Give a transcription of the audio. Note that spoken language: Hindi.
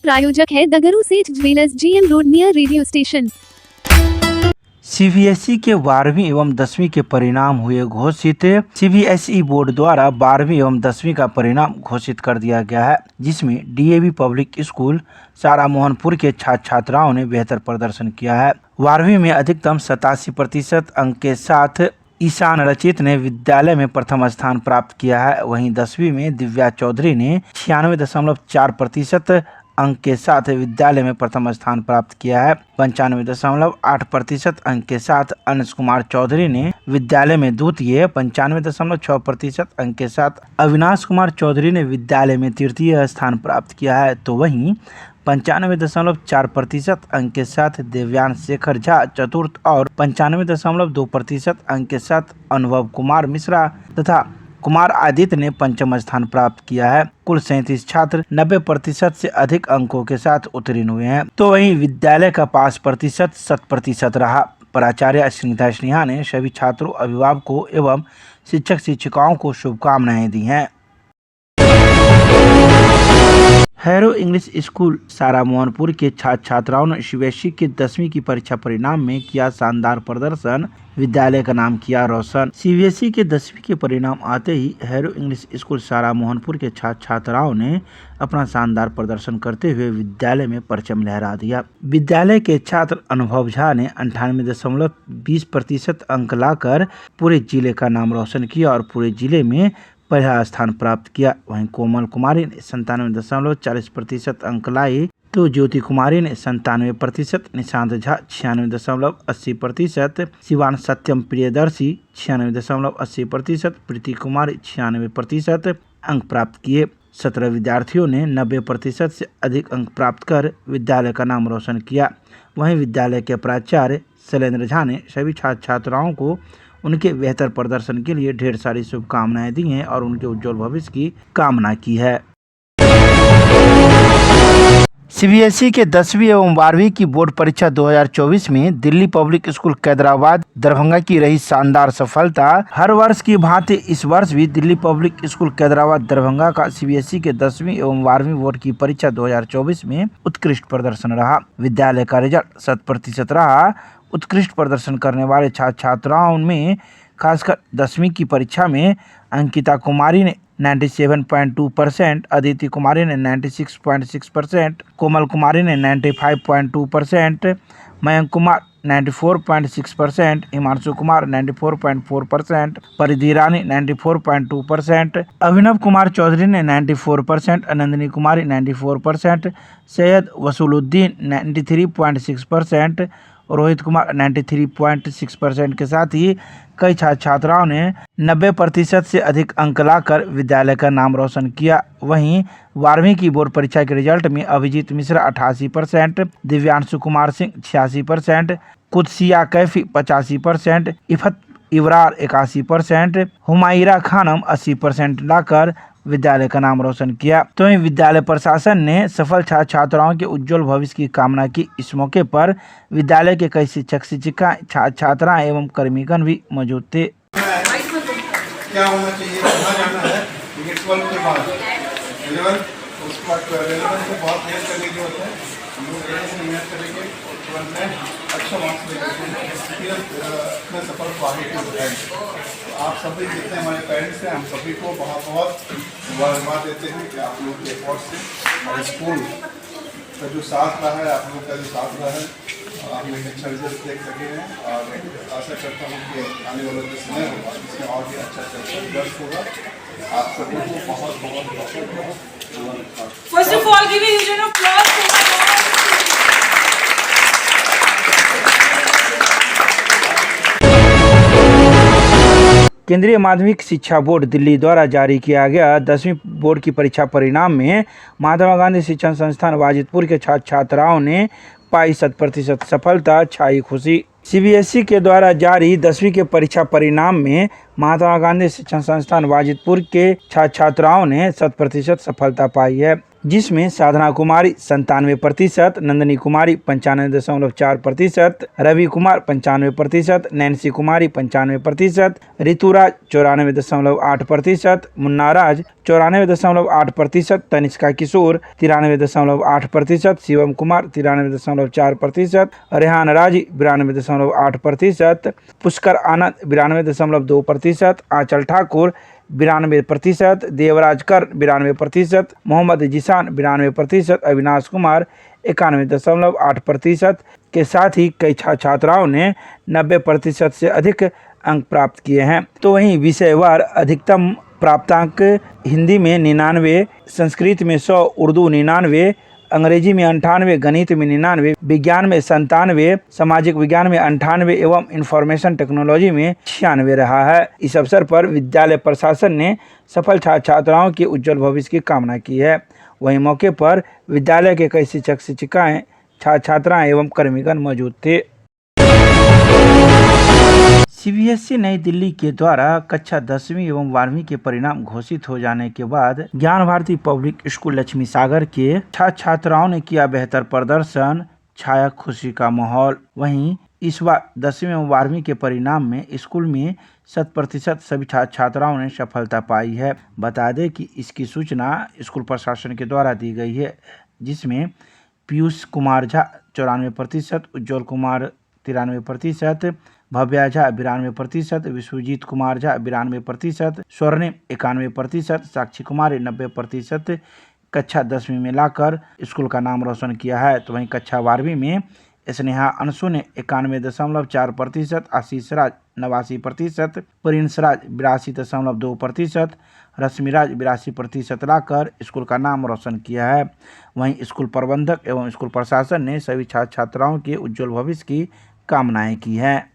प्रायोजक है द गुरु सेठ jewellers, GM road, near radio station. CBSE के 12वीं एवं 10वीं के परिणाम हुए घोषित। सीबीएसई बोर्ड द्वारा 12वीं एवं 10वीं का परिणाम घोषित कर दिया गया है, जिसमें डीएवी पब्लिक स्कूल सारा मोहनपुर के छात्र छात्राओं ने बेहतर प्रदर्शन किया है। 12वीं में अधिकतम 87% अंक के साथ ईशान रचित ने विद्यालय में प्रथम स्थान प्राप्त किया है। वहीं 10वीं में दिव्या चौधरी ने 96.4% अंक के साथ विद्यालय में प्रथम स्थान प्राप्त किया है। 95.8% अंक के साथ अंश कुमार चौधरी ने विद्यालय में द्वितीय, 95.6% अंक के साथ अविनाश कुमार चौधरी ने विद्यालय में तृतीय स्थान प्राप्त किया है। तो वहीं 95.4% अंक के साथ देव्यांश शेखर झा चतुर्थ और 95.2% अंक के साथ अनुभव कुमार मिश्रा तथा कुमार आदित्य ने पंचम स्थान प्राप्त किया है। कुल 37 छात्र 90% से अधिक अंकों के साथ उत्तीर्ण हुए हैं। तो वहीं विद्यालय का पास प्रतिशत 100% रहा। प्राचार्य स्निग्धा स्नेहा ने सभी छात्रों, अभिभावकों एवं शिक्षक शिक्षिकाओं को शुभकामनाएं दी हैं। हैरो इंग्लिश स्कूल सारा मोहनपुर के छात्र छात्राओं ने सीबीएसई के 10वीं की परीक्षा परिणाम में किया शानदार प्रदर्शन, विद्यालय का नाम किया रोशन। सीबीएसई के 10वीं के परिणाम आते ही हैरो इंग्लिश स्कूल सारा मोहनपुर के छात्र छात्राओं ने अपना शानदार प्रदर्शन करते हुए विद्यालय में परचम लहरा दिया। विद्यालय के छात्र अनुभव झा ने 98.20% अंक लाकर पूरे जिले का नाम रोशन किया और पूरे जिले में पहला स्थान प्राप्त किया। वहीं कोमल कुमारी ने 97.40% अंक लाए तो ज्योति कुमारी ने 97%, निशांत झा 96.80%, शिवान सत्यम प्रियदर्शी 96.80%, प्रीति कुमारी 96% अंक प्राप्त किए। 17 विद्यार्थियों ने 90% से अधिक अंक प्राप्त कर विद्यालय का नाम रोशन किया। वहीं विद्यालय के प्राचार्य शैलेंद्र झा ने सभी छात्र छात्राओं को उनके बेहतर प्रदर्शन के लिए ढेर सारी शुभकामनाएं दी हैं और उनके उज्जवल भविष्य की कामना की है। सीबीएसई के 10वीं एवं 12वीं की बोर्ड परीक्षा 2024 में दिल्ली पब्लिक स्कूल कैदराबाद दरभंगा की रही शानदार सफलता। हर वर्ष की भांति इस वर्ष भी दिल्ली पब्लिक स्कूल कैदराबाद दरभंगा का सीबीएसई के 10वीं एवं 12वीं बोर्ड की परीक्षा 2024 में उत्कृष्ट प्रदर्शन रहा। विद्यालय का रिजल्ट 100% रहा। उत्कृष्ट प्रदर्शन करने वाले छात्र छात्राओं में खासकर 10वीं की परीक्षा में अंकिता कुमारी ने 97.2%, अदिति कुमारी ने 96.6%, कोमल कुमारी ने 95.2%, मयंक कुमार 94.6%, हिमांशु कुमार 94.4%, परिधि रानी 94.2%, अभिनव कुमार चौधरी ने 94%, नंदिनी कुमारी 94%, सैयद वसूलुद्दीन 93.6%, रोहित कुमार 93.6% के साथ ही कई छात्र छात्राओं ने 90% से अधिक अंक लाकर विद्यालय का नाम रोशन किया। वहीं 12वीं की बोर्ड परीक्षा के रिजल्ट में अभिजीत मिश्रा 88%, दिव्यांशु कुमार सिंह 86%, कुदसिया कैफी 85%, इफत इबरार 81%, हुमायरा खानम 80% लाकर विद्यालय का नाम रोशन किया। तो वहीं विद्यालय प्रशासन ने सफल छात्र छात्राओं के उज्जवल भविष्य की कामना की। इस मौके पर विद्यालय के कई शिक्षक शिक्षिकाएं, छात्र छात्राएं एवं कर्मीगण भी मौजूद थे। क्या होना चाहिए, कहाँ जाना है, 12 के बाद 11 उसके बाद 11 को बहुत मेहनत करने की होता है। हम लोग मेहनत करेंगे, 12 में अच्छा मार्क्स लेंगे, फिर अपने सफल को आगे की बताएंगे। आप सभी जितने हमारे पेरेंट्स हैं, हम सभी को बहुत बहुत मुबारकबाद देते हैं कि आप लोग के एफर्ट से और स्कूल का जो साथ रहा है, आप लोग का जो साथ रहा है, आप लोग अच्छा रिजल्ट देख सके हैं। और आशा करता हूँ कि आने वाला जो समय होगा इसमें और भी अच्छा रिजल्ट होगा। आप सभी को बहुत बहुत मुबारकबाद। First of all, give a huge round of applause for केंद्रीय माध्यमिक शिक्षा बोर्ड दिल्ली द्वारा जारी किया गया 10वीं बोर्ड की परीक्षा परिणाम में महात्मा गांधी शिक्षण संस्थान वाजिदपुर के छात्र छात्राओं ने पाई 100% सफलता, छाई खुशी। सीबीएसई के द्वारा जारी 10वीं के परीक्षा परिणाम में महात्मा गांधी शिक्षण संस्थान वाजिदपुर के छात्र छात्राओं ने 100% सफलता पाई है। जिसमें साधना कुमारी 97%, नंदनी कुमारी 95.4%, रवि कुमार 95%, नैन्सी कुमारी 95%, ऋतुराज 94.8%, मुन्ना राज 94.8%, तनिष्का किशोर 93.8%, शिवम कुमार 93.4%, रेहान राजी 92.8%, पुष्कर आनंद 92.2%, आंचल ठाकुर 92%, देवराज कर 92%, मोहम्मद जिशान 92%, अविनाश कुमार 91.8% के साथ ही कई छात्राओं ने 90% से अधिक अंक प्राप्त किए हैं। तो वहीं विषयवार अधिकतम प्राप्तांक हिंदी में 99, संस्कृत में 100, उर्दू 99, अंग्रेजी में 98, गणित में 99, विज्ञान में 97, सामाजिक विज्ञान में 98 एवं इंफॉर्मेशन टेक्नोलॉजी में 96 रहा है। इस अवसर पर विद्यालय प्रशासन ने सफल छात्राओं के उज्जवल भविष्य की कामना की है। वहीं मौके पर विद्यालय के कई शिक्षक शिक्षिकाएं, छात्राएं एवं कर्मीगण मौजूद थे। सीबीएसई नई दिल्ली के द्वारा कक्षा 10वीं एवं 12वीं के परिणाम घोषित हो जाने के बाद ज्ञान भारती पब्लिक स्कूल लक्ष्मी सागर के छात्राओं ने किया बेहतर प्रदर्शन, छाया खुशी का माहौल। वहीं इस बार 10वीं एवं 12वीं के परिणाम में स्कूल में 100% सभी छात्राओं ने सफलता पाई है। बता दें कि इसकी सूचना स्कूल प्रशासन के द्वारा दी गई है, जिसमें पीयूष कुमार झा 94%, उज्जवल कुमार 93%, भव्या झा 92%, विश्वजीत कुमार झा 92%, स्वर्णिम 91%, साक्षी कुमारी 90% कक्षा 10वीं में लाकर स्कूल का नाम रोशन किया है। तो वहीं कक्षा 12वीं में स्नेहा अंशु ने 91.4%, आशीष राज 89%, प्रिंस राज 82.2%, रश्मिराज 82% लाकर स्कूल का नाम रोशन किया है। वहीं स्कूल प्रबंधक एवं स्कूल प्रशासन ने सभी छात्राओं के उज्जवल भविष्य की कामनाएं की हैं।